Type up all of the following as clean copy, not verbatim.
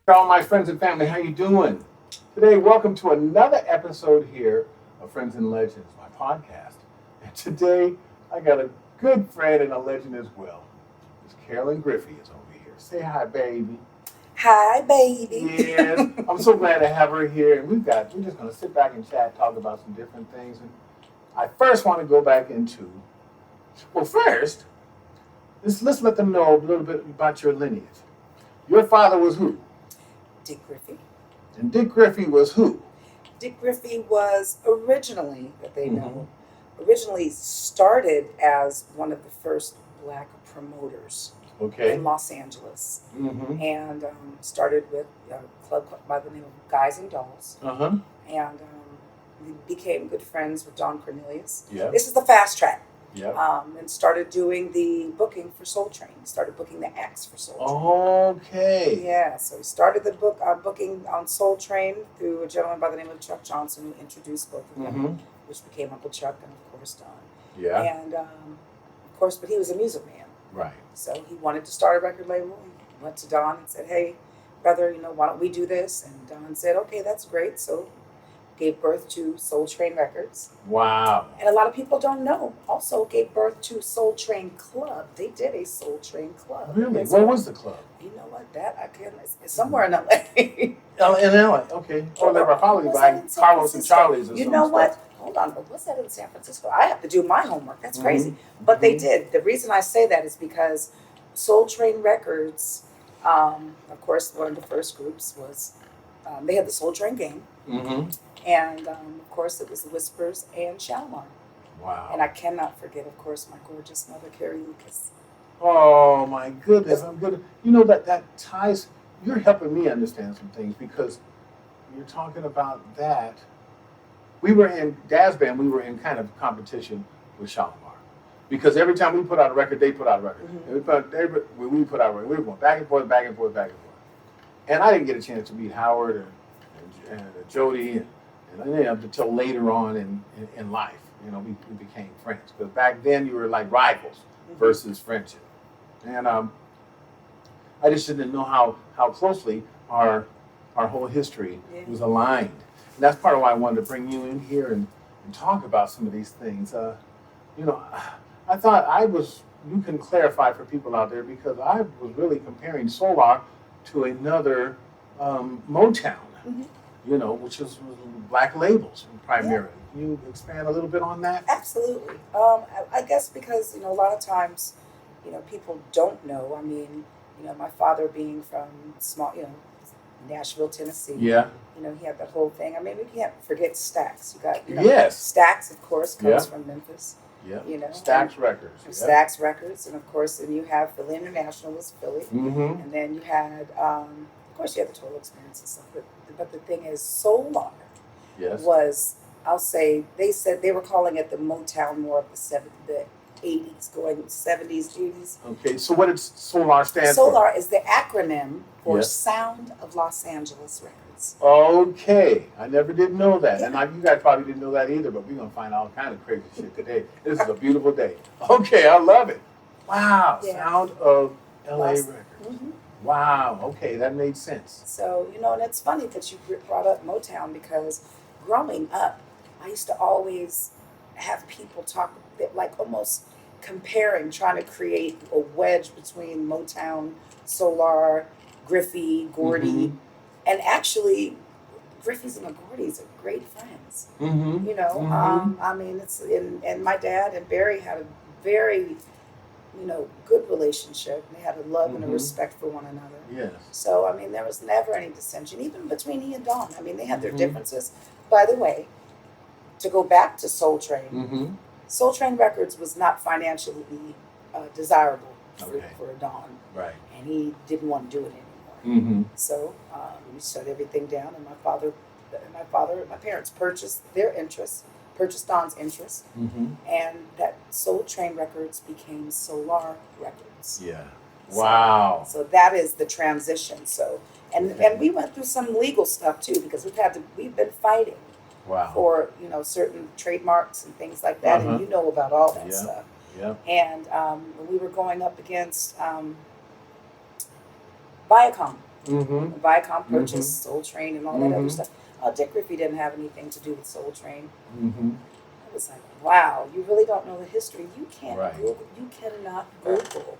All my friends and family, how you doing? Today, welcome to another episode here of Friends and Legends, my podcast. And today, I got a good friend and a legend as well. Miss Carolyn Griffey is over here. Say hi, baby. Hi, baby. Yes, I'm so glad to have her here. And we're just going to sit back and chat, talk about some different things. And I first want to go back into, first, let's let them know a little bit about your lineage. Your father was who? Dick Griffey. And Dick Griffey was who? Dick Griffey was originally, originally started as one of the first black promoters in Los Angeles. Mm-hmm. And started with a club by the name of Guys and Dolls. Uh-huh. And we became good friends with Don Cornelius. Yeah. This is the fast track. Yep. And started doing the booking for Soul Train. Started booking the acts for Soul Train. Okay. Yeah, so we started the booking on Soul Train through a gentleman by the name of Chuck Johnson, who introduced both of them, Mm-hmm. which became Uncle Chuck and of course Don. Yeah. And of course, but he was a music man, Right. so he wanted to start a record label. He went to Don and said, "Hey, brother, why don't we do this?" And Don said, "Okay, that's great." So gave birth to Soul Train Records. Wow. And a lot of people don't know. Also gave birth to Soul Train Club. They did a Soul Train Club. Really? Where was the club? You know what? It's somewhere in LA. Oh, in LA. Okay. Or they were probably by Carlos and Charlie's or something. You know what? Hold on. But what's that in San Francisco? I have to do my homework. That's crazy. Mm-hmm. But they did. The reason I say that is because Soul Train Records, of course, one of the first groups was, they had the Soul Train Gang. Mm-hmm. And, of course, it was the Whispers and Shalamar. Wow. And I cannot forget, of course, my gorgeous mother, Carrie Lucas. Oh, my goodness. I'm good. You know, that ties, you're helping me understand some things because you're talking about that. We were in Dazz Band, we were in kind of competition with Shalamar. Because every time we put out a record, they put out a record. Mm-hmm. And we put out a record. We were going back and forth, back and forth, back and forth. And I didn't get a chance to meet Howard and Jody and until later on in life. We became friends. Because back then you were like rivals versus friendship. And I just didn't know how closely our whole history was aligned. And that's part of why I wanted to bring you in here and talk about some of these things. I thought you can clarify for people out there because I was really comparing Solar to another Motown, which was black labels primarily. Yeah. Can you expand a little bit on that? Absolutely. I guess because, a lot of times, people don't know. I mean, my father being from small, Nashville, Tennessee. Yeah. He had that whole thing. I mean, we can't forget Stax. You got, yes. Stax, of course, comes from Memphis. Yeah. Stax Records. Stax Records. And, of course, then you have Philly International was Philly. Mm-hmm. And then you had, of course, you had the Total Experience and stuff. But the thing is, Solar was, I'll say, they said they were calling it the Motown more of the 80s, going 70s, 80s. Okay, so what did Solar stand for? Solar is the acronym for Sound of Los Angeles Records. Okay, I never did know that. Yeah. And you guys probably didn't know that either, but we're going to find all kind of crazy shit today. This is a beautiful day. Okay, I love it. Wow, yeah. Sound of LA Records. Mm-hmm. Wow, okay, that made sense. So, and it's funny that you brought up Motown because growing up, I used to always have people talk a bit like almost comparing, trying to create a wedge between Motown, Solar, Griffey, Gordy. Mm-hmm. And actually, Griffey's and the Gordys are great friends. Mm-hmm. I mean, and my dad and Barry had a very, good relationship. They had a love and a respect for one another. Yes. So, I mean, there was never any dissension, even between he and Don. I mean, they had their differences. By the way, to go back to Soul Train, Soul Train Records was not financially desirable for Don. Right. And he didn't want to do it anymore. Mm-hmm. So we shut everything down, and my parents purchased their interest, purchased Don's interest, and that Soul Train Records became Solar Records. Yeah. Wow. So that is the transition. So and we went through some legal stuff too because we've been fighting. Wow. For certain trademarks and things like that, and you know about all that stuff. Yeah. And when we were going up against Viacom, Mm-hmm. Viacom purchased Soul Train and all that other Mhm. stuff. Dick Griffey didn't have anything to do with Soul Train. Mm-hmm. I was like, wow, you really don't know the history. You can't Right. Google. You cannot Google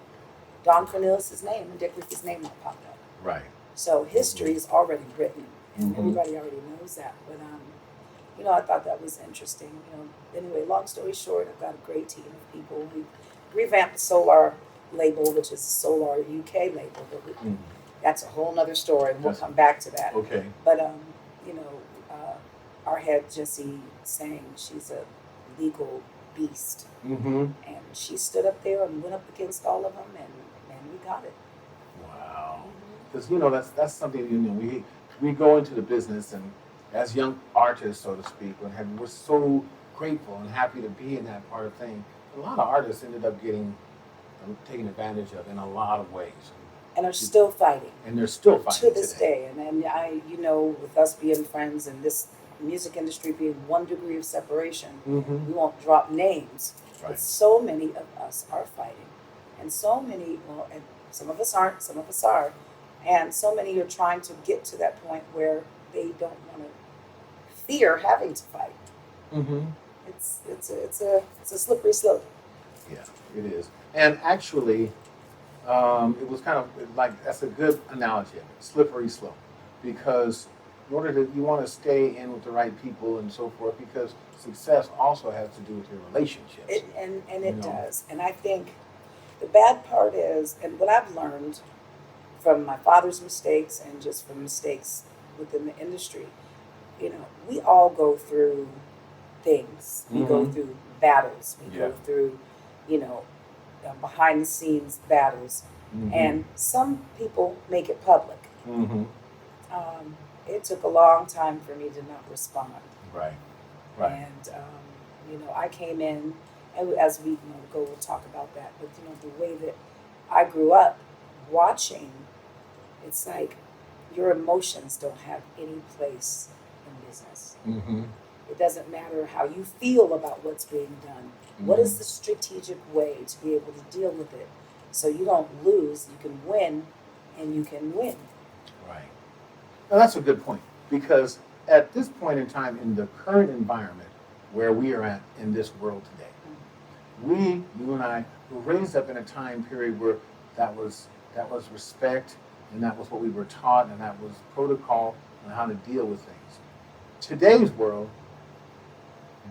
Don Cornelius' name and Dick Griffey's name will pop up. Right. So history is already written, and Mhm. everybody already knows that. But I thought that was interesting. Anyway, long story short, I've got a great team of people. We revamped the Solar label, which is Solar UK label, but Mhm. that's a whole nother story, and we'll That's- come back to that. Okay. But our head Jessie sang, she's a legal beast, Mm-hmm. and she stood up there and went up against all of them, and we got it. Wow. Because that's something we go into the business, and as young artists, so to speak, we're so grateful and happy to be in that part of thing. A lot of artists ended up getting taken advantage of in a lot of ways, And are still fighting and they're still fighting to this today. day. And then with us being friends and this music industry being 1 degree of separation, Mm-hmm. we won't drop names, but Right. so many of us are fighting, and so many. Well, and some of us aren't, some of us are, and so many are trying to get to that point where they don't want to fear having to fight. Mm-hmm. It's a slippery slope. Yeah, it is. And actually, it was kind of like that's a good analogy, slippery slope, because in order to you want to stay in with the right people and so forth, because success also has to do with your relationships. It does. And I think the bad part is, and what I've learned from my father's mistakes and just from mistakes within the industry, we all go through things. We go Mhm. through battles. We Yeah. go through, behind the scenes battles. Mhm. And some people make it public. Mm-hmm. It took a long time for me to not respond. Right. Right. And I came in, and as we go, we'll talk about that. But the way that I grew up watching, it's like your emotions don't have any place in business. Mm-hmm. It doesn't matter how you feel about what's being done. What is the strategic way to be able to deal with it so you don't lose, you can win, and you can win? Right. Now that's a good point, because at this point in time, in the current environment where we are at in this world today, you and I, were raised up in a time period where that was respect, and that was what we were taught, and that was protocol on how to deal with things. Today's world,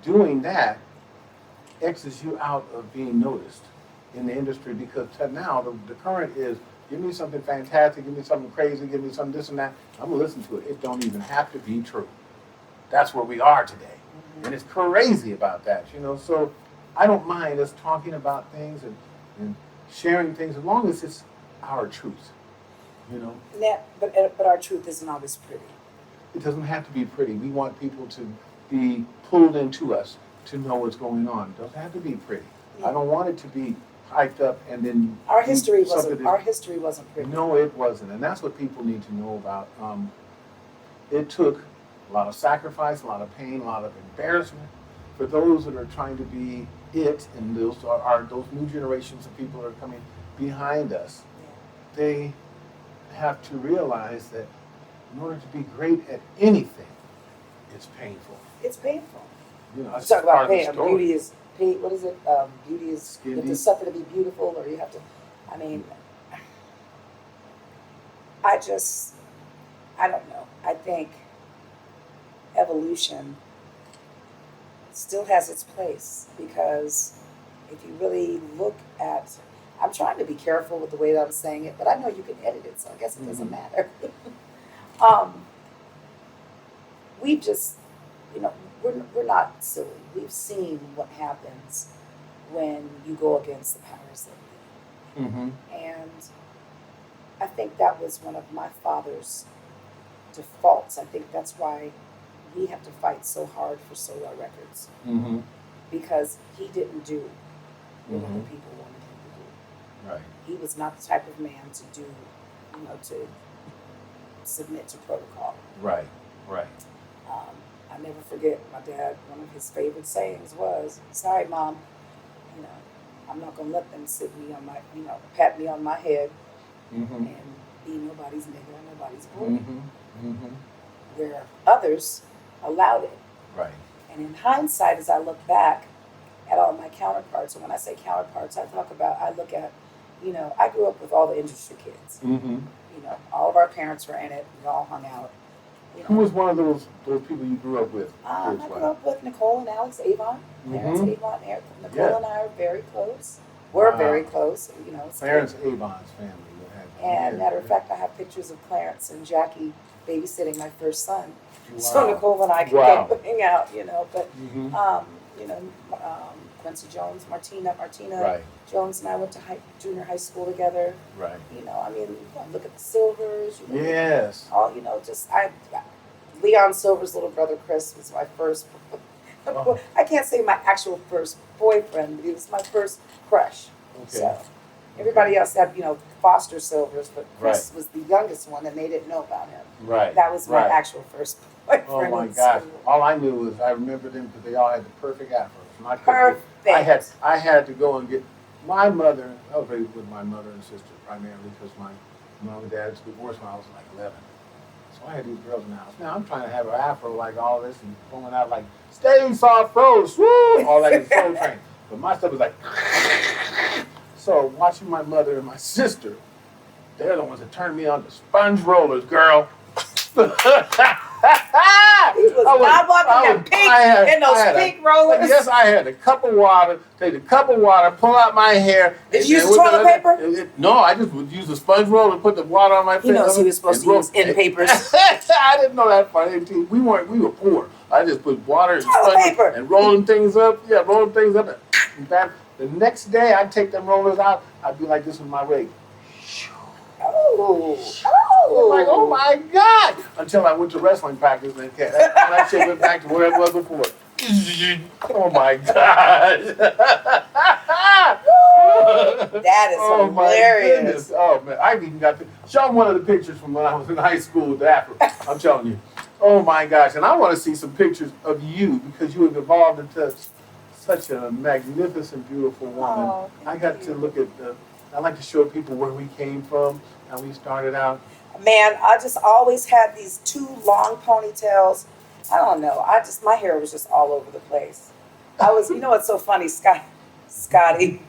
doing that X's you out of being noticed in the industry, because now the current is, give me something fantastic, give me something crazy, give me something this and that. I'm gonna listen to it. It don't even have to be true. That's where we are today, and it's crazy about that, So I don't mind us talking about things and sharing things as long as it's our truth, But our truth isn't always pretty. It doesn't have to be pretty. We want people to be pulled into us to know what's going on. It doesn't have to be pretty. I don't want it to be hyped up and then Our history something wasn't pretty. No, it wasn't, and that's what people need to know about. It took a lot of sacrifice, a lot of pain, a lot of embarrassment for those that are trying to be it, and those are those new generations of people that are coming behind us. They have to realize that in order to be great at anything, it's painful. It's painful. That's Talk part about of the pain. story. Beauty is pain. What is it? Beauty is you have to suffer to be beautiful, or you have to. I mean, I don't know. I think evolution still has its place, because if you really look at, I'm trying to be careful with the way that I'm saying it, but I know you can edit it, so I guess it doesn't matter. We've just, we're not silly. We've seen what happens when you go against the powers that be. Mm-hmm. And I think that was one of my father's defaults. I think that's why we have to fight so hard for Solar Records, Mm-hmm. because he didn't do what Mhm. other people wanted him to do. Right. He was not the type of man to do, to submit to protocol. Right. Right. I never forget my dad, one of his favorite sayings was, "Sorry, Mom, I'm not going to let them sit me on my, pat me on my head Mm-hmm. and be nobody's nigga or nobody's boy. Mm-hmm. Mm-hmm. Where others allowed it. Right. And in hindsight, as I look back at all my counterparts, and when I say counterparts, I look at, I grew up with all the industry kids. Mm-hmm. All of our parents were in it. We all hung out. Who was one of those people you grew up with? I grew up with Nicole and Alex Avon. Clarence Avon. Nicole and I are very close. We're very close. Clarence Avon's family. And matter of fact, I have pictures of Clarence and Jackie babysitting my first son. Wow. So Nicole and I can go hang out, But, Quincy Jones, Martina right. Jones and I went to junior high school together. Right. Look at the Silvers. Yes. All, Leon Silver's little brother Chris was my first. I can't say my actual first boyfriend, but he was my first crush. Okay. So everybody else had, foster Silvers, but Chris was the youngest one, and they didn't know about him. Right. That was my actual first boyfriend. Oh my gosh! All I knew was I remember them because they all had the perfect afros. Perfect. I had to go and get my mother. I was raised with my mother and sister primarily because my mom and dad divorced when I was like 11. So I had these girls in the house. Now I'm trying to have an afro like all this and pulling out like stay soft froze, woo, all that is Soul Train. But my stuff was like. So watching my mother and my sister, they're the ones that turned me on to sponge rollers, girl. He was not walking in those pink rollers. Yes, I had a cup of water, take a cup of water, pull out my hair. Did you use toilet paper? No, I just would use a sponge roller, put the water on my face. He knows he was supposed to use end papers. I didn't know that part. We were poor. I just put water and sponge and rolling things up. Yeah, rolling things up. And the next day, I'd take them rollers out. I'd be like this with my wig. I'm like, oh my God! Until I went to wrestling practice and that shit went back to where it was before. Oh my God! That is hilarious. Oh man, I even got to show them one of the pictures from when I was in high school with the afro. I'm telling you. Oh my gosh! And I want to see some pictures of you because you have evolved into such a magnificent, beautiful woman. Oh, I got to look at I like to show people where we came from, how we started out. Man, I just always had these two long ponytails. I don't know. My hair was just all over the place. I was, what's so funny? Scotty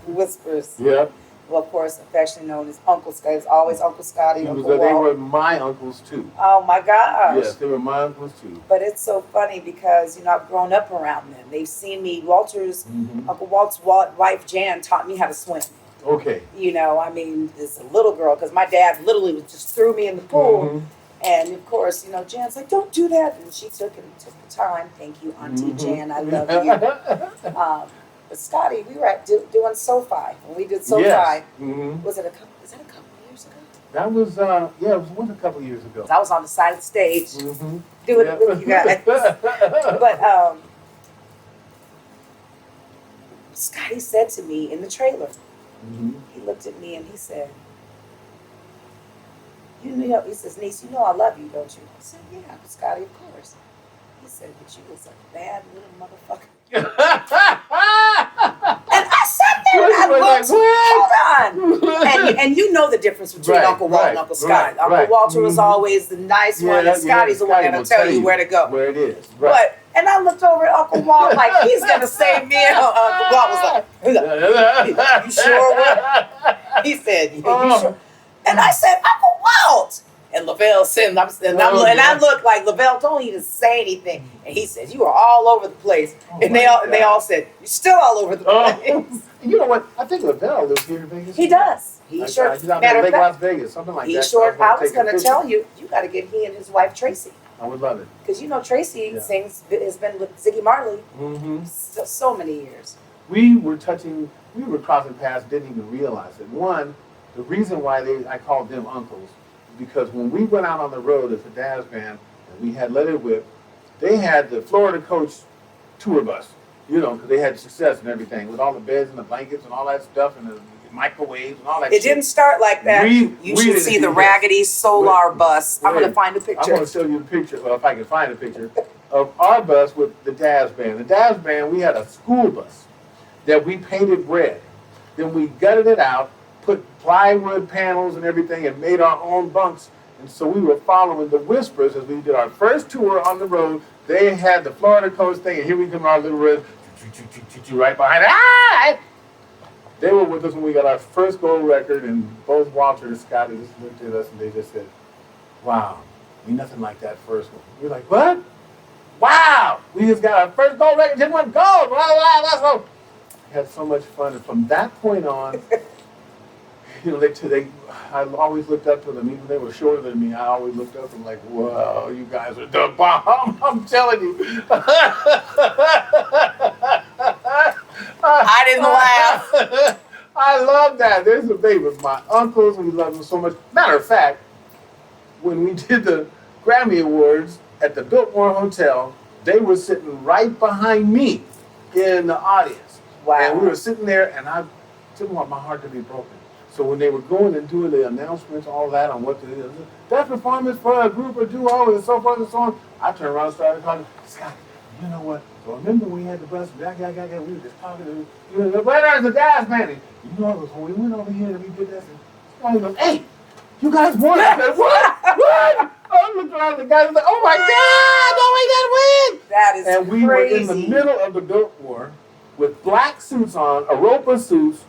Whispers. Yeah. Well, of course, affectionately known as Uncle Scotty. It's always Uncle Scotty. They were my uncles too. Oh my gosh. Yes, they were my uncles too. But it's so funny because, I've grown up around them. They've seen me. Uncle Walt's wife Jan taught me how to swim. Okay. As a little girl, because my dad literally just threw me in the pool. And of course, Jan's like, don't do that. And she took the time. Thank you, Auntie Jan. I love you. But Scotty, we were doing SoFi. When we did SoFi, yes. Is that a couple of years ago? That was, it was a couple of years ago. I was on the side of the stage doing it with you guys. But Scotty said to me in the trailer, he looked at me and he said, he says, niece, I love you, don't you? I said, yeah, Scotty, of course. He said, but you was a bad little motherfucker. And I sat there and I looked, hold on. And you know the difference between Uncle Walt and Uncle Scott. Uncle Walter was always the nice one, and Scotty's the one that'll tell you where to go. Where it is. Right. And I looked over at Uncle Walt like he's gonna save me. And Uncle Walt was like, you sure what? He said, you sure? And I said, Uncle Walt. And Lavelle said, and I looked like, Lavelle, don't even say anything. And he said, you are all over the place. And they all said, you're still all over the place. You know what? I think Lavelle lives here in Vegas. He does. He's matter of fact, Las Vegas, something like that. I was going to tell you, you got to get he and his wife Tracy. I would love it. Because Tracy has been with Ziggy Marley so many years. We were crossing paths, didn't even realize it. One, the reason why I called them uncles is because when we went out on the road as a Dazz Band and we had Let It Whip, they had the Florida Coach tour bus, because they had success and everything with all the beds and the blankets and all that stuff and the microwaves and all that shit. It didn't start like that. You should see the raggedy Solar bus. I'm going to find a picture. I'm going to show you a picture, well, if I can find a picture, of our bus with the Dazz Band. The Dazz Band, we had a school bus that we painted red. Then we gutted it out, put plywood panels and everything and made our own bunks. And so we were following the Whispers as we did our first tour on the road. They had the Florida Coast thing, and here we come, our little red, right behind it. Ah! They were with us when we got our first gold record, and both Walter and Scotty just looked at us and they just said, wow, ain't nothing like that first one. We were like, what? Wow, we just got our first gold record, just went gold. Wow, that's so. We had so much fun, and from that point on, you know, I always looked up to them, even they were shorter than me. I always looked up and like, whoa, you guys are the bomb. I'm telling you. I didn't laugh. I love that. They were my uncles. We loved them so much. Matter of fact, when we did the Grammy Awards at the Biltmore Hotel, they were sitting right behind me in the audience. Wow. And we were sitting there, and I didn't want my heart to be broken. So when they were going and doing the announcements, all that on what to do, that performance for a group or duo and so forth and so on, I turned around and started talking, Scott, you know what? So remember when we had the bus, we were just talking, where there's the Dazz Band. You know, it was when we went over here and we did that, and Scotty goes, hey, you guys won. I said, what? I looked around at the guys and like, oh my God, no, we didn't win. That is and we crazy. were in the middle of the Biltmore with black suits on, Aropa suits,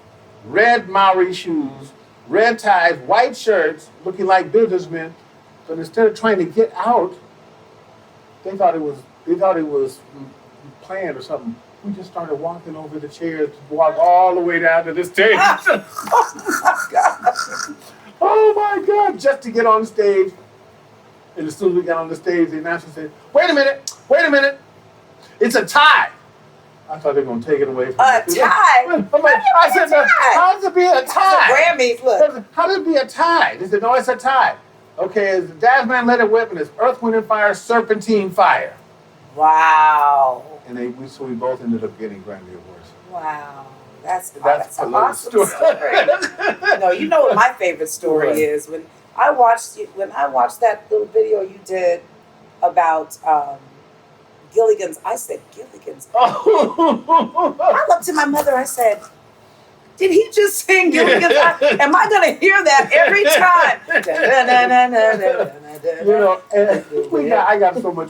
red Maori shoes, red ties, white shirts, looking like businessmen. But instead of trying to get out, they thought it was planned or something. We just started walking over the chairs to walk all the way down to the stage. Oh my God. Oh my God, just to get on stage. And as soon as we got on the stage, the announcer said, wait a minute, it's a tie. I thought they were going to take it away from me. A tie? I said, how does it be a tie? Grammys, look. How does it be a tie? They said, no, it's a tie. Okay, as the Dazz Band Let It Whip, and it's Earth, Wind, and Fire, Serpentine Fire. Wow. And so we both ended up getting Grammy Awards. Wow. That's a an little awesome story. No, you know what my favorite story is? When I watched that little video you did about Gilligan's, I said, Gilligan's. Oh. I looked to my mother, I said, did he just sing Gilligan's? Am I going to hear that every time? You know, and I got so much,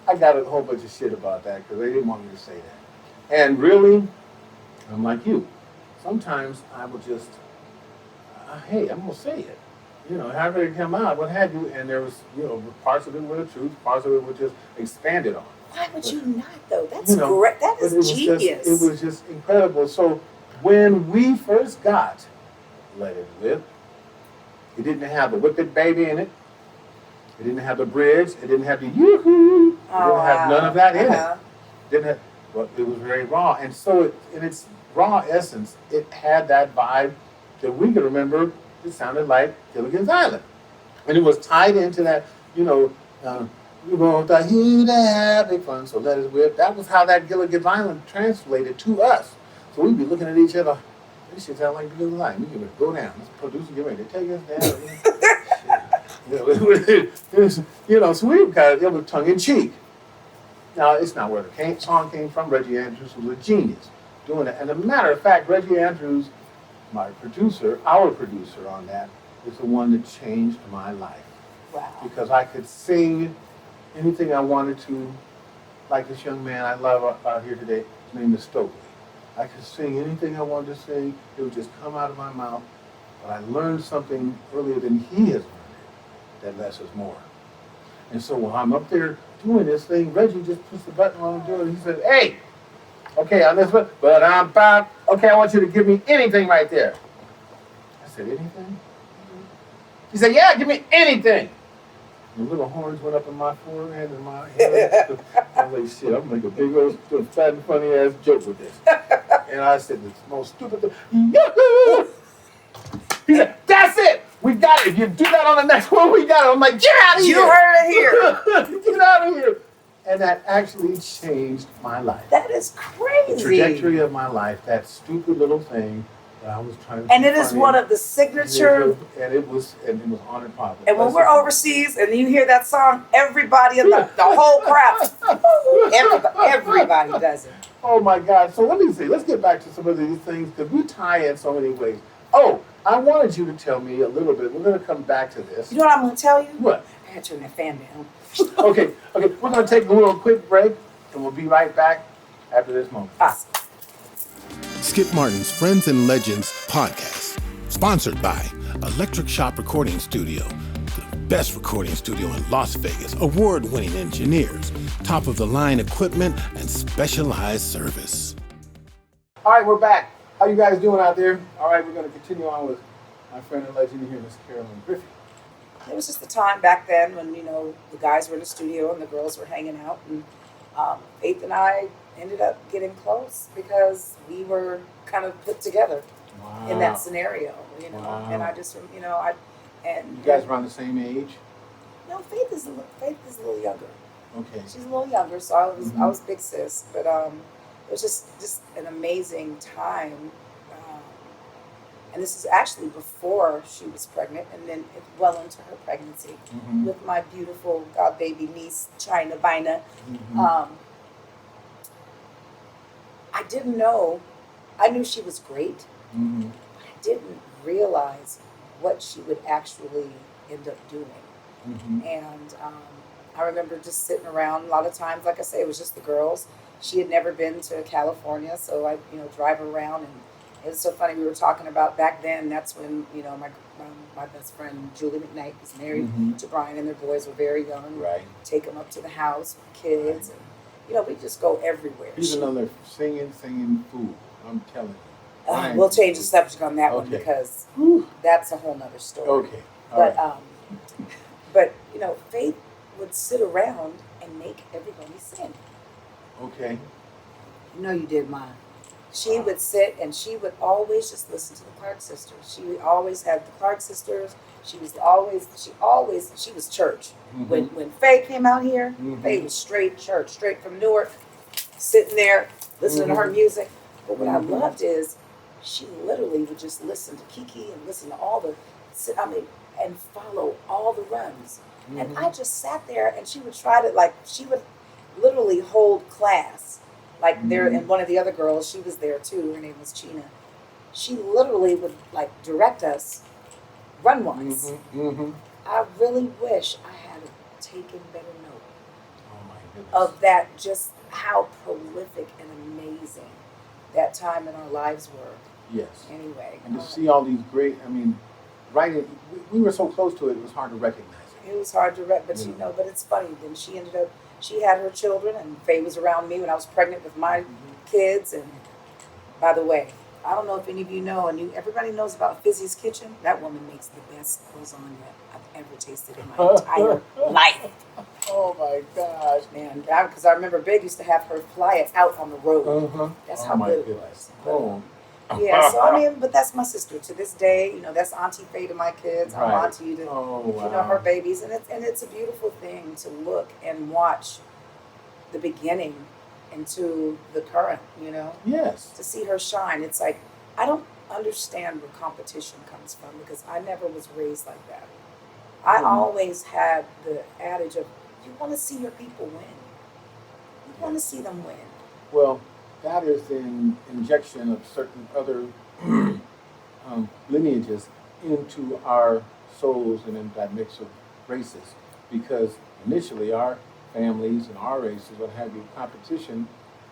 I got a whole bunch of shit about that because they didn't want me to say that. And really, I'm like you. Sometimes I will just, hey, I'm going to say it. You know, however it come out, what have you, and there was, you know, parts of it were the truth, parts of it were just expanded on. Why would you not, though? That's great. That is genius. It was just incredible. So when we first got Let It Whip, it didn't have the Whip It Baby in it. It didn't have the bridge. It didn't have the yoo-hoo. It didn't have none of that in it. Didn't have, but it was very raw. And so in its raw essence, it had that vibe that we could remember. It sounded like Gilligan's Island. And it was tied into that, you know, we want the heat to have big fun, so let us whip. That was how that Gilligan's Island translated to us. So we'd be looking at each other, this shit sound like Gilligan's Island. We can go down. This producer get ready to take us down. You know, so we were kind of, it was tongue in cheek. Now, it's not where the song came from. Reggie Andrews was a genius doing it. And as a matter of fact, Reggie Andrews, my producer, our producer on that, is the one that changed my life. Wow. Because I could sing anything I wanted to, like this young man I love out here today. His name is Stokely. I could sing anything I wanted to sing. It would just come out of my mouth. But I learned something earlier than he has learned it, that less is more. And so while I'm up there doing this thing, Reggie just puts the button on and do it. And he said, hey, okay, on this one, but I'm back. Okay, I want you to give me anything right there. I said, anything? He said, yeah, give me anything. The little horns went up in my forehead and my head. I was like, shit, I'm gonna make a big old fat and funny ass joke with this. And I said, this most stupid thing. Yahoo! He said, that's it. We got it. If you do that on the next one, we got it. I'm like, get out of here. You heard it here. Get out of here. And that actually changed my life. That is crazy. The trajectory of my life, that stupid little thing that I was trying to And it is one of the signature. And it was on and popping. And when we're overseas and you hear that song, everybody in the whole crowd, everybody does it. Oh my God. So let me see. Let's get back to some of these things because we tie in so many ways. Oh, I wanted you to tell me a little bit. We're going to come back to this. You know what I'm going to tell you? What? I had to turn that fan down. Okay. We're going to take a little quick break, and we'll be right back after this moment. Awesome. Skip Martin's Friends and Legends podcast, sponsored by Electric Shop Recording Studio, the best recording studio in Las Vegas, award-winning engineers, top-of-the-line equipment, and specialized service. All right, we're back. How you guys doing out there? All right, we're going to continue on with my friend and legend here, Miss Carolyn Griffey. It was just the time back then when, the guys were in the studio and the girls were hanging out. And Faith and I ended up getting close because we were kind of put together in that scenario, Wow. And I just, You guys around the same age? No, Faith is a little younger. Okay. She's a little younger, so I was big sis, but it was just an amazing time. And this is actually before she was pregnant, and then well into her pregnancy with my beautiful god baby niece, China Bina. I didn't know. I knew she was great, but I didn't realize what she would actually end up doing. And I remember just sitting around. A lot of times, like I say, it was just the girls. She had never been to California, so I, drive her around. And it was so funny. We were talking about back then. That's when, my best friend Julie McKnight was married to Brian, and their boys were very young. Right. Take them up to the house with kids, and we just go everywhere. Even though they're singing food, I'm telling you. We'll change the subject on that one because that's a whole nother story. Okay. But Faith would sit around and make everybody sing. Okay. You did, Ma. She would sit and she would always just listen to the Clark sisters. She always had the Clark sisters. She was church. When Faye came out here, Faye was straight church, straight from Newark, sitting there listening to her music. But what I loved is she literally would just listen to Kiki and listen to and follow all the runs. And I just sat there and she would she would literally hold class. There, and one of the other girls, she was there too, her name was China. She literally would direct us run-wise. I really wish I had taken better note of that, just how prolific and amazing that time in our lives were. Yes. Anyway. And to see all these great, we were so close to it, it was hard to recognize it. It was hard to but but it's funny. Then she had her children, and Faye was around me when I was pregnant with my kids. And by the way, I don't know if any of you know, everybody knows about Fizzy's Kitchen. That woman makes the best lasagna I've ever tasted in my entire life. Oh my gosh, man! Because I remember Big used to have her fly it out on the road. That's how good it was. Yeah, so but that's my sister to this day. That's Auntie Faye to my kids. I'm Auntie to her babies, and it's a beautiful thing to look and watch the beginning into the current. Yes. To see her shine, it's like I don't understand where competition comes from because I never was raised like that. I always had the adage of you want to see your people win. You want to see them win. Well, that is the injection of certain other lineages into our souls and in that mix of races. Because initially our families and our races, what have you, competition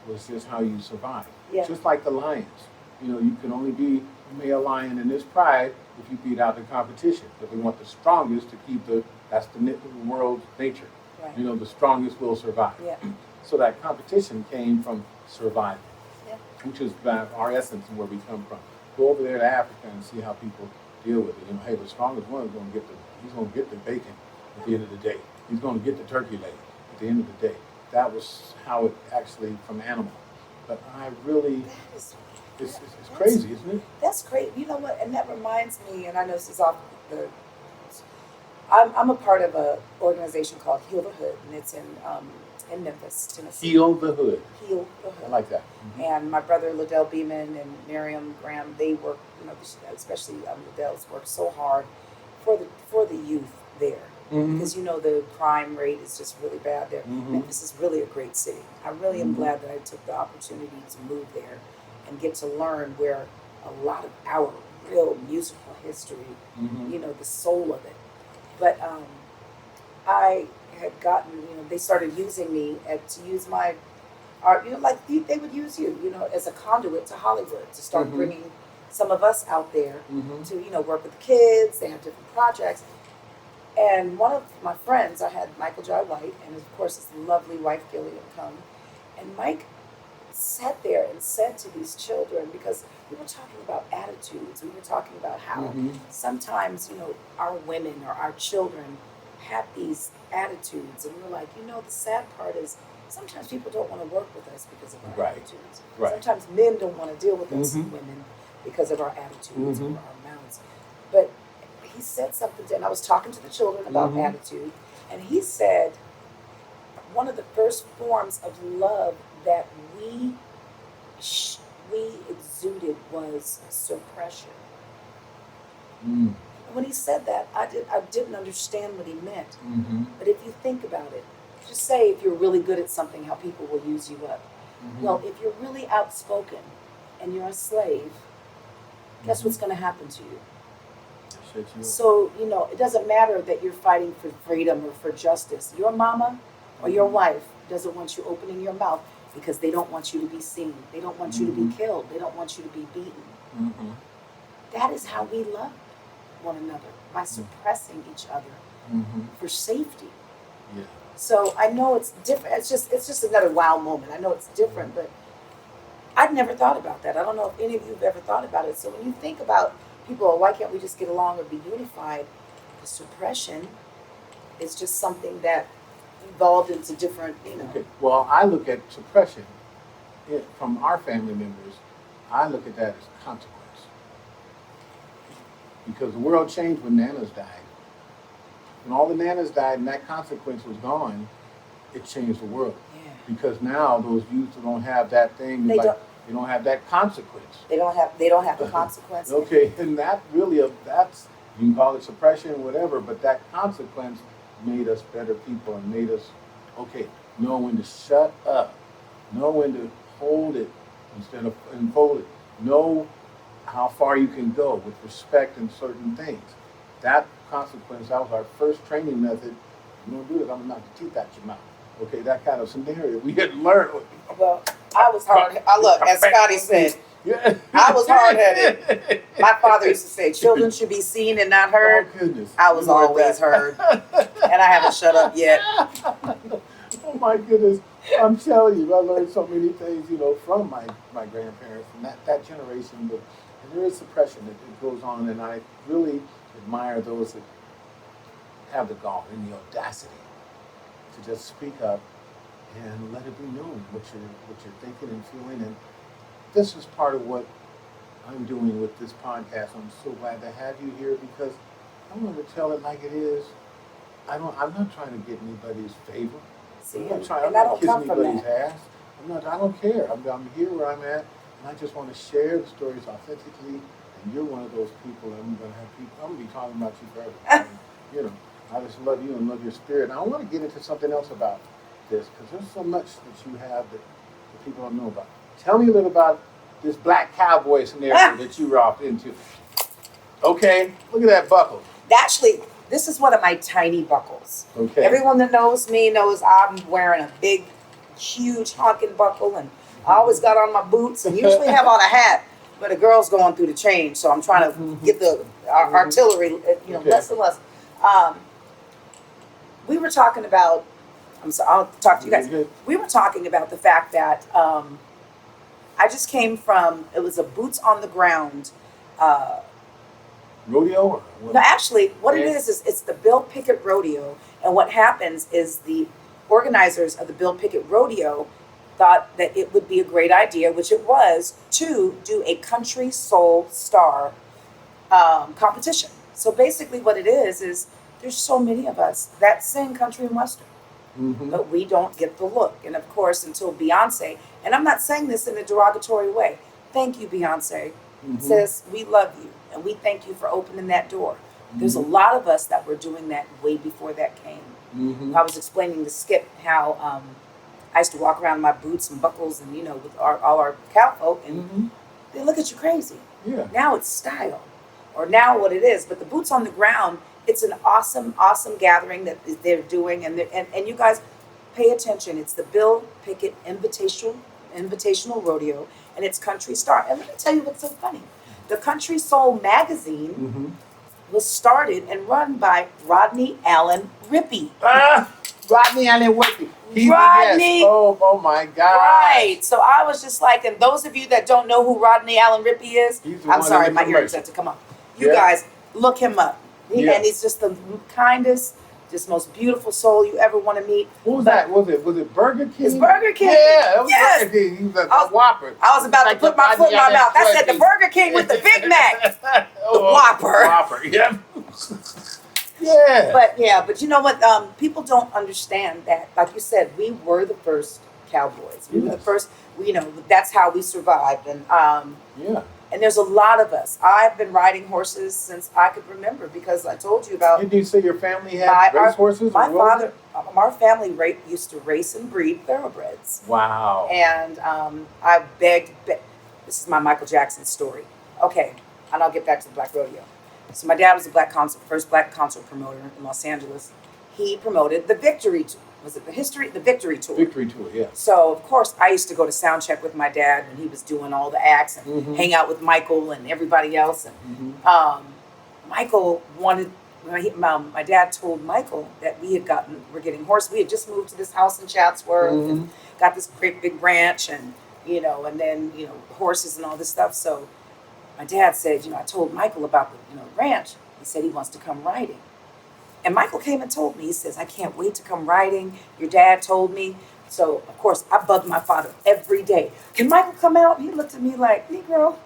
was just how you survive. Yeah. Just like the lions. You can only be a male lion in this pride if you beat out the competition. Because we want the strongest to keep that's the world's nature. Right. The strongest will survive. Yeah. So that competition came from survival, yeah. Which is our essence and where we come from. Go over there to Africa and see how people deal with it. Hey, the strongest one is going to get the bacon at the end of the day. He's going to get the turkey leg at the end of the day. That was how it actually from animal. But I really, it's crazy, isn't it? That's great. You know what? And that reminds me, and I know this is off the. I'm a part of an organization called Heal the Hood, and it's in Memphis, Tennessee. Heal the Hood. Heal the Hood. I like that. And my brother Liddell Beeman and Miriam Graham, they work, especially Liddell's worked so hard for the youth there. Because the crime rate is just really bad there. Memphis is really a great city. I really am glad that I took the opportunity to move there and get to learn where a lot of our real musical history, Mm-hmm. you know, the soul of it. But I had gotten, you know, they started using me to use my art, you know, like they would use you, you know, as a conduit to Hollywood to start Mhm. bringing some of us out there Mm-hmm. to, you know, work with the kids. They have different projects. And one of my friends, I had Michael Jai White, and of course his lovely wife Gillian come. And Mike sat there and said to these children, because we were talking about attitudes, we were talking about how Mm-hmm. sometimes, you know, our women or our children have these attitudes, and we're like, you know, the sad part is sometimes people don't want to work with us because of our Right. attitudes. Right. Sometimes men don't want to deal with us, Mhm. women, because of our attitudes Mhm. or our mouths. But he said something, and I was talking to the children about Mhm. attitude, and he said one of the first forms of love that we we exuded was suppression. Mm. And when he said that, I didn't understand what he meant. Mm-hmm. But if you think about it, just say if you're really good at something, how people will use you up. Mm-hmm. Well, if you're really outspoken and you're a slave, guess what's going to happen to you? Shut you up. So, you know, it doesn't matter that you're fighting for freedom or for justice. Your mama or your wife doesn't want you opening your mouth because they don't want you to be seen. They don't want you to be killed. They don't want you to be beaten. Mm-hmm. That is how we love one another, by suppressing each other Mm-hmm. for safety. Yeah. So I know it's different. It's just another wow moment. I know it's different, but I'd never thought about that. I don't know if any of you have ever thought about it. So when you think about people, why can't we just get along or be unified? The suppression is just something that evolved into different, you know. Okay. Well, I look at suppression from our family members. I look at that as consequence because the world changed when Nanas died. When all the Nanas died and that consequence was gone, it changed the world. Yeah. Because now those youth don't have that thing. They don't- They don't have that consequence. They don't have the consequence. Okay, and that really, that's, you can call it suppression, whatever, but that consequence made us better people and made us, okay, know when to shut up, know when to hold it instead of unfold it, know how far you can go with respect in certain things. That consequence, that was our first training method. You don't do it, I'm gonna knock the teeth out your mouth. Okay, that kind of scenario we had to learn. Well, I was hard. I look, as Scotty said, Yeah. I was hard-headed. My father used to say, children should be seen and not heard. Oh, goodness. I was You heard always that. heard. And I haven't shut up yet. Oh my goodness. I'm telling you, I learned so many things, you know, from my grandparents and that generation. But and there is suppression that goes on, and I really admire those that have the gall and the audacity to just speak up and let it be known what you're thinking and feeling. And this is part of what I'm doing with this podcast. I'm so glad to have you here because I want to tell it like it is. I'm not trying to get anybody's favor. See, I'm not trying. I'm and I not don't kissing come from anybody's that. ass. I don't care. I'm here where I'm at, and I just want to share the stories authentically. And you're one of those people. And I'm gonna be talking about you forever. And, you know, I just love you and love your spirit. And I want to get into something else about this because there's so much that you have that people don't know about. Tell me a little about this black cowboy scenario that you rocked into. Okay, look at that buckle. Actually, this is one of my tiny buckles. Okay. Everyone that knows me knows I'm wearing a big, huge honking buckle, and I always got on my boots and usually have on a hat. But a girl's going through the change, so I'm trying to get the artillery, you know, Okay. less and less. We were talking about. I'm sorry. I'll talk to you guys. We were talking about the fact that I just came from. It was a boots on the ground. Rodeo or what? No, actually, what it Yeah. is it's the Bill Pickett Rodeo. And what happens is the organizers of the Bill Pickett Rodeo thought that it would be a great idea, which it was, to do a country soul star competition. So basically what it is there's so many of us that sing country and western, Mm-hmm. but we don't get the look. And of course, until Beyonce, and I'm not saying this in a derogatory way, thank you, Beyonce, Mhm. says we love you and we thank you for opening that door. There's a lot of us that were doing that way before that came. Mm-hmm. I was explaining to Skip how I used to walk around in my boots and buckles and, you know, with all our cowfolk, and Mm-hmm. they look at you crazy. Yeah. Now it's style. or now what it is. But the boots on the ground, it's an awesome, awesome gathering that they're doing, and you guys pay attention. It's the Bill Pickett Invitational Rodeo, and it's Country Star. And let me tell you what's so funny. The Country Soul magazine was started and run by Rodney Allen Rippey. Rodney Allen Rippey. Rodney. Yes. Oh my God. Right. So I was just like, and those of you that don't know who Rodney Allen Rippey is, I'm sorry, my ears have to come on. You guys, look him up. And he's just the kindest, just most beautiful soul you ever want to meet. Who was that? Was it Burger King? It's Burger King. Yeah, it was Yes. Burger King. He was a Whopper. I was about to put my foot in my mouth. I said the Burger King with the Big Mac. The Whopper. Whopper, yeah. Yeah. But you know what? People don't understand that. Like you said, we were the first cowboys. We were the first. That's how we survived. And and there's a lot of us. I've been riding horses since I could remember, because I told you about. Did you say your family had race horses? My father, our family used to race and breed thoroughbreds. Wow. And I begged. This is my Michael Jackson story. Okay, and I'll get back to the Black Rodeo. So my dad was a first black concert promoter in Los Angeles. He promoted the Victory Tour. Was it the Victory Tour? Victory Tour, yeah. So of course I used to go to sound check with my dad when he was doing all the acts, and hang out with Michael and everybody else. And Michael wanted. My dad told Michael that we're getting horses. We had just moved to this house in Chatsworth and got this great big ranch, and and then horses and all this stuff. So my dad said, I told Michael about the ranch. He said he wants to come riding. And Michael came and told me, he says, I can't wait to come riding. Your dad told me. So, of course, I bugged my father every day. Can Michael come out? And he looked at me like, Negro,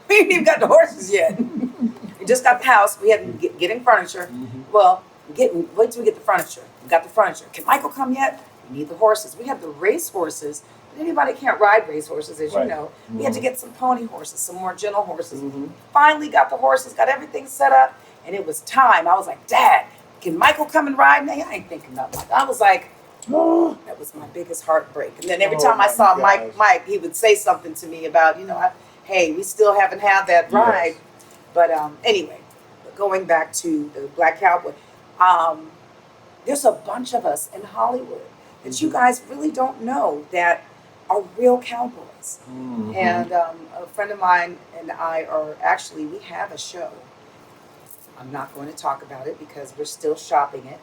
we ain't even got the horses yet. We just got the house. We had getting furniture. Well, wait till we get the furniture. We got the furniture. Can Michael come yet? We need the horses. We have the race horses. But anybody can't ride race horses, as you know. We had to get some pony horses, some more gentle horses. Finally got the horses, got everything set up, and it was time. I was like, Dad, can Michael come and ride? Now, I ain't thinking about Mike. I was like, that was my biggest heartbreak. And then every time I saw Mike, he would say something to me about, hey, we still haven't had that ride. Yes. But anyway, going back to the Black Cowboy, there's a bunch of us in Hollywood that you guys really don't know that are real cowboys. And a friend of mine and I we have a show. I'm not going to talk about it because we're still shopping it,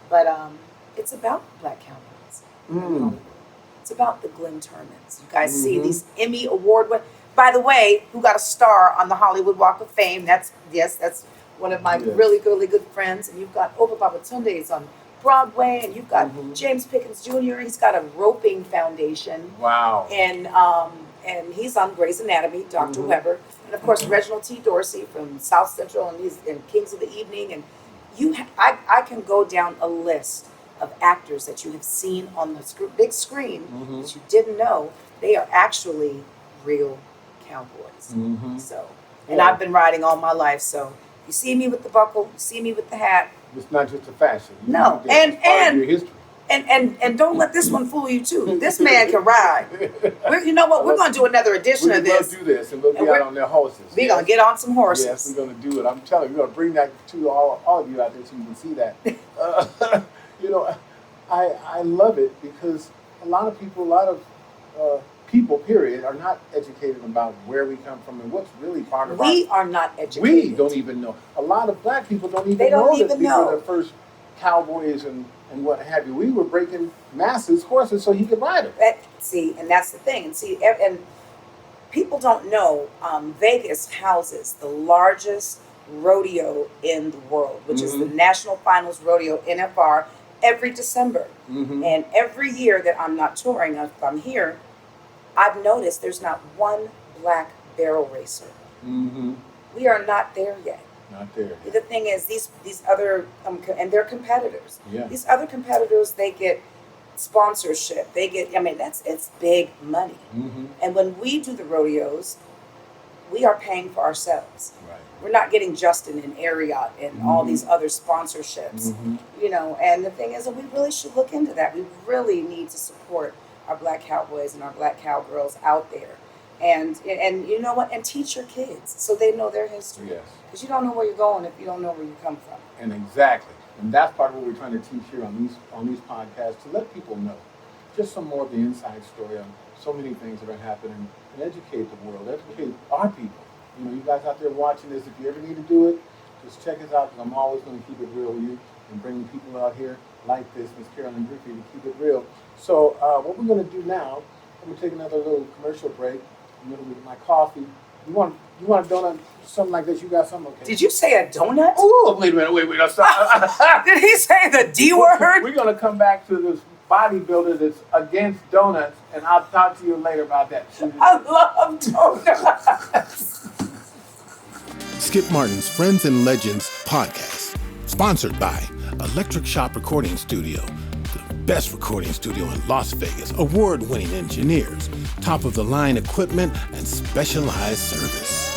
but it's about Black cowboys. It's about the Glenn Turmans. You guys see these Emmy Award winners. By the way, who got a star on the Hollywood Walk of Fame? That's one of my really good friends. And you've got Oba Babatunde on Broadway, and you've got James Pickens Jr. He's got a roping foundation. Wow. And he's on Grey's Anatomy, Dr. Weber. And of course, Reginald T. Dorsey from South Central, and he's in Kings of the Evening. And I can go down a list of actors that you have seen on the big screen that you didn't know. They are actually real cowboys. So, and I've been riding all my life. So you see me with the buckle, you see me with the hat. It's not just a fashion. No, and your history. And don't let this one fool you too. This man can ride. You know what? We're going to do another edition of this. We're going to do this, and we'll be out on their horses. We're going to get on some horses. Yes, we're going to do it. I'm telling you, we're going to bring that to all of you out there so you can see that. I love it because a lot of people, period, are not educated about where we come from and what's really part of We are not educated. We don't even know. A lot of black people don't even know that these were the first cowboys and what have you. We were breaking masses' horses so he could ride them. And that's the thing. And people don't know, Vegas houses the largest rodeo in the world, which is the National Finals Rodeo, NFR, every December. And every year that I'm not touring, if I'm here, I've noticed there's not one black barrel racer. We are not there yet. Not there. The thing is, these other and they're competitors. Yeah. These other competitors, they get sponsorship. They get, it's big money. And when we do the rodeos, we are paying for ourselves. Right. We're not getting Justin and Ariat and all these other sponsorships. And the thing is that we really should look into that. We really need to support our black cowboys and our black cowgirls out there. And you know what? And teach your kids so they know their history. Yes. Because you don't know where you're going if you don't know where you come from. And exactly. And that's part of what we're trying to teach here on these podcasts, to let people know just some more of the inside story on so many things that are happening, and educate the world, educate our people. You know, you guys out there watching this, if you ever need to do it, just check us out, because I'm always going to keep it real with you and bringing people out here like this, Miss Carolyn Griffey, to keep it real. So what we're going to do now, I'm going to take another little commercial break. I'm going to get my coffee. You want a donut, something like this? You got something? Okay. Did you say a donut? Oh, wait a minute, wait. Did he say the D word? We're going to come back to this bodybuilder that's against donuts, and I'll talk to you later about that. I love donuts. Skip Martin's Friends and Legends podcast, sponsored by Electric Shop Recording Studio, the best recording studio in Las Vegas, award-winning engineers, top-of-the-line equipment, and specialized service.